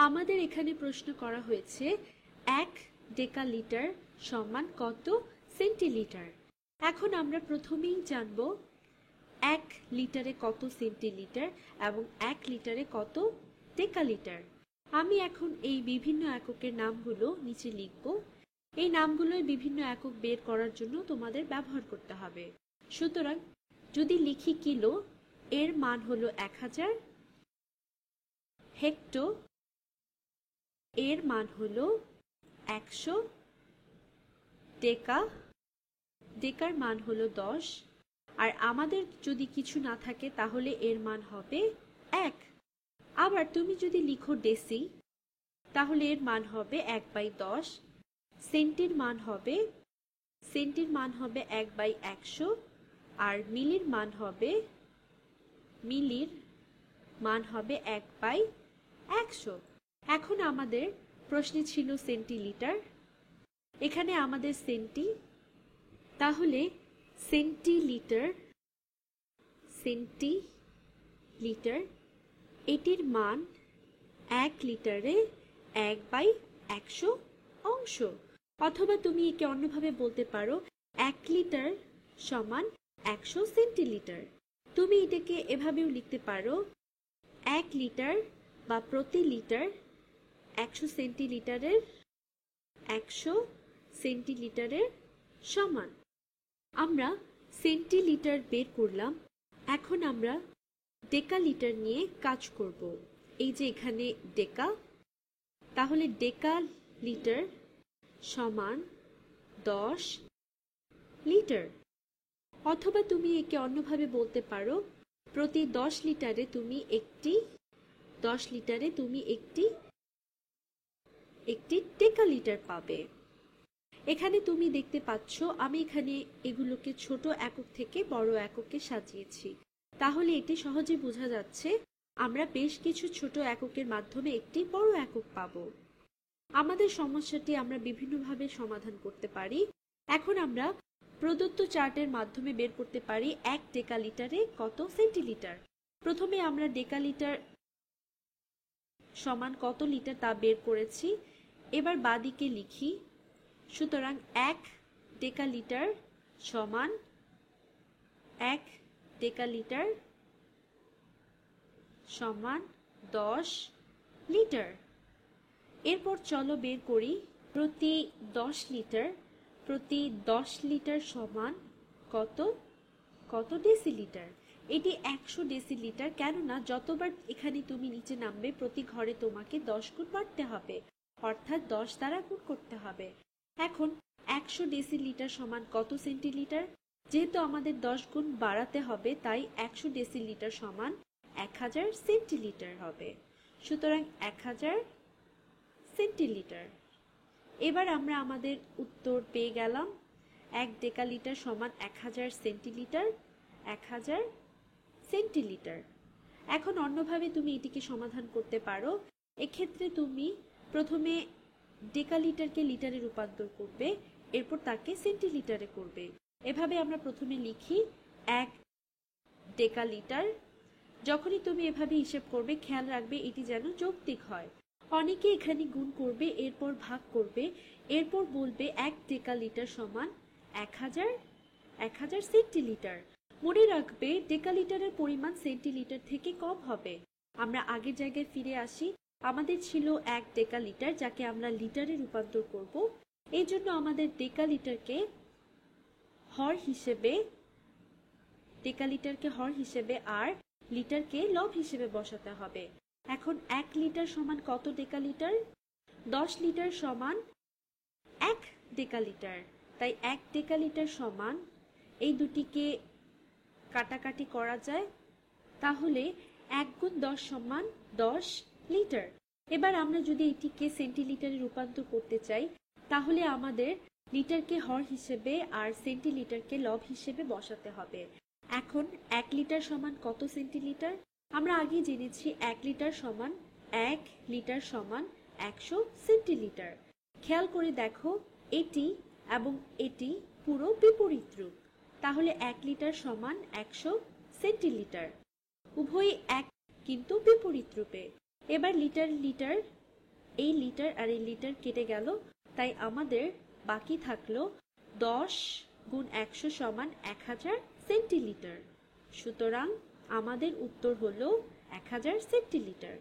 আমাদের এখানে প্রশ্ন করা হয়েছে 1 ডেকালিটার সমান কত সেন্টিলিটার। এখন আমরা প্রথমেই জানব 1 লিটারে কত সেন্টিলিটার এবং 1 লিটারে কত ডেকালিটার। আমি এখন এই বিভিন্ন এককের নামগুলো নিচে লিখব। এই নামগুলোই বিভিন্ন একক বের করার জন্য তোমাদের ব্যবহার করতে হবে। সুতরাং যদি লিখি কিলো, এর মান হলো 1000, হেক্টো এর মান হলো 100, ডেকা ডেকার মান হলো 10, আর আমাদের যদি কিছু না থাকে তাহলে এর মান হবে 1। আবার তুমি যদি লিখো ডেসি, তাহলে এর মান হবে 1/10, সেন্টির মান হবে 1/100, আর মিলির মান হবে 1/100। এখন আমাদের প্রশ্নে ছিল সেন্টিলিটার, এখানে আমাদের সেন্টি, তাহলে সেন্টিলিটার এটির মান 1 লিটারে 1/100 অংশ। অথবা তুমি একে অন্যভাবে বলতে পারো 1 লিটার সমান 100 সেন্টিলিটার। তুমি এটাকে এভাবেও লিখতে পারো 1 লিটার বা প্রতি লিটার 100 সেন্টিলিটারের সমান। আমরা সেন্টিলিটার বের করলাম, এখন আমরা ডেকালিটার নিয়ে কাজ করব। এই যে এখানে ডেকা, তাহলে ডেকালিটার সমান 10 লিটার। অথবা তুমি একে অন্যভাবে বলতে পারো প্রতি 10 লিটারে তুমি একটি ডেকালিটার পাবে। এখানে তুমি দেখতে পাচ্ছ আমি এখানে এগুলোকে ছোট একক থেকে বড় এককে সাজিয়েছি, তাহলে এটি সহজে বোঝা যাচ্ছে আমরা বেশ কিছু ছোট এককের মাধ্যমে একটি বড় একক পাব। আমাদের সমস্যাটি আমরা বিভিন্নভাবে সমাধান করতে পারি। এখন আমরা প্রদত্ত চার্টের মাধ্যমে বের করতে পারি 1 ডেকালিটারে কত সেন্টিলিটার। প্রথমে আমরা ডেকালিটার সমান কত লিটার তা বের করেছি, এবার বাদিকে লিখি। সুতরাং 1 ডেকালিটার সমান 1 ডেকালিটার সমান 10 লিটার। এরপর চলো বের করি প্রতি 10 লিটার সমান কত ডেসিলিটার। এটি 100 ডেসিলিটার, কেননা যতবার এখানে তুমি নিচে নামবে প্রতি ঘরে তোমাকে 10 গুণ বাড়তে হবে, অর্থাৎ 10 দ্বারা গুণ করতে হবে। এখন 100 ডেসিলিটার সমান কত সেন্টিলিটার, যেহেতু আমাদের 10 গুণ বাড়াতে হবে তাই 100 ডেসিলিটার সমান 1000 সেন্টিলিটার হবে। সুতরাং 1000 সেন্টিলিটার। এবার আমরা আমাদের উত্তর পেয়ে গেলাম। 1 ডেকালিটার সমান 1000 সেন্টিলিটার। এখন অন্যভাবে তুমি এটিকে সমাধান করতে পারো। এক্ষেত্রে তুমি প্রথমে ডেকালিটারকে লিটারে রূপান্তর করবে, এরপর তাকে সেন্টিলিটারে করবে। এভাবে আমরা প্রথমে লিখি 1 ডেকালিটার। যখনই তুমি এভাবে হিসেব করবে খেয়াল রাখবে এটি যেন যৌক্তিক হয়। অনেকে এখানে গুণ করবে, এরপর ভাগ করবে, এরপর বলবে 1 ডেকালিটার সমান 1000 সেন্টিলিটার। মনে রাখবে ডেকালিটারের পরিমাণ সেন্টিলিটার থেকে কম হবে। আমরা আগের জায়গায় ফিরে আসি। আমাদের ছিল 1 ডেকালিটার, যাকে আমরা লিটারে রূপান্তর করব। এই জন্য আমাদের ডেকালিটারকে হর হিসেবে আর লিটারকে লব হিসেবে বসাতে হবে। এখন 1 লিটার সমান কত ডেকালিটার? 10 লিটার সমান 1 ডেকালিটার। তাই 1 ডেকালিটার সমান, এই দুটিকে কাটাকাটি করা যায়, তাহলে 1 গুণ 10 সমান 10 লিটার। এবার আমরা যদি এটিকে সেন্টিলিটারে রূপান্তর করতে চাই তাহলে আমাদের লিটারকে হর হিসেবে আর সেন্টিলিটারকে লব হিসেবে বসাতে হবে। এখন 1 লিটার সমান কত সেন্টিলিটার? আমরা আগে জেনেছি 1 লিটার সমান 100 সেন্টিলিটার। খেয়াল করে দেখো এটি এবং এটি পুরো বিপরীত রূপ, তাহলে 1 লিটার সমান 100 সেন্টিলিটার। উভয়ই এক কিন্তু বিপরীত রূপে। এবার লিটার এই লিটার আর এই লিটার কেটে গেল, তাই আমাদের বাকি থাকলো 10 গুণ 100 সমান 1000 সেন্টিলিটার। সুতরাং আমাদের উত্তর হলো 1000 সেন্টিলিটার।